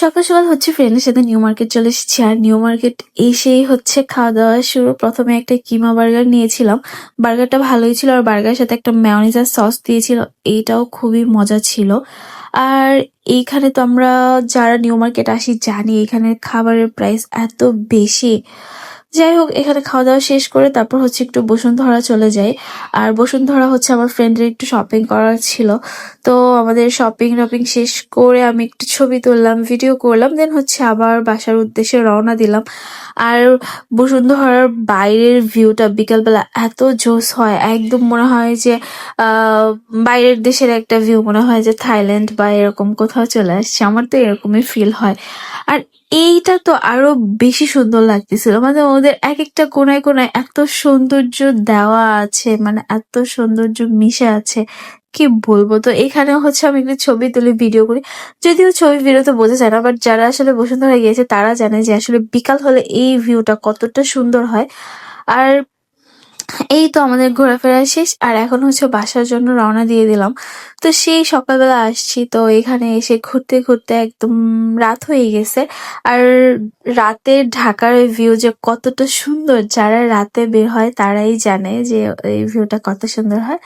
সকাল সকাল হচ্ছে ফ্রেন্ডের সাথে নিউ মার্কেট চলে এসেছি। আর নিউ মার্কেট এসেই হচ্ছে খাওয়া দাওয়া শুরু। প্রথমে একটা কিমা বার্গার নিয়েছিলাম। বার্গারটা ভালোই ছিল, আর বার্গারের সাথে একটা মেয়োনিজ আর সস দিয়েছিল। এইটাও খুবই মজা ছিল। আর এইখানে তো আমরা যারা নিউ মার্কেট আসি জানি এখানে খাবারের প্রাইস এত বেশি। যাই হোক, এখানে খাওয়া দাওয়া শেষ করে তারপর হচ্ছে একটু বসুন্ধরা চলে যাই। আর বসুন্ধরা হচ্ছে আমার ফ্রেন্ডের একটু শপিং করার ছিল। তো আমাদের শপিং টপিং শেষ করে আমি একটু ছবি তুললাম, ভিডিও করলাম, দেন হচ্ছে আবার বাসার উদ্দেশ্যে রওনা দিলাম। আর বসুন্ধরার বাইরের ভিউটা বিকালবেলা এত জোস হয়, একদম মনে হয় যে বাইরের দেশের একটা ভিউ, মনে হয় যে থাইল্যান্ড বা এরকম কোথাও চলে আসছে। আমার তো এরকমই ফিল হয়। আর এইটা তো আরো বেশি সুন্দর লাগতেছিল, মানে ওদের এক একটা কোনায় কোনায় এত সৌন্দর্য দেওয়া আছে, মানে এত সৌন্দর্য মিশে আছে, কি বলবো। তো এখানে হচ্ছে আমি একটু ছবি তুলি, ভিডিও করি। যদিও ছবি ভিডিওতে বোঝা যায় না, বাট যারা আসলে বসুন্ধরা গিয়েছে তারা জানে যে আসলে বিকাল হলে এই ভিউটা কতটা সুন্দর হয়। আর এই তো আমাদের ঘোরাফেরা শেষ, আর এখন হচ্ছে বাসার জন্য রওনা দিয়ে দিলাম। তো সেই সকালবেলা আসছি, তো এখানে এসে ঘুরতে ঘুরতে একদম রাত হয়ে গেছে। আর রাতের ঢাকার ভিউ যে কতটা সুন্দর, যারা রাতে বের হয় তারাই জানে যে এই ভিউটা কত সুন্দর হয়।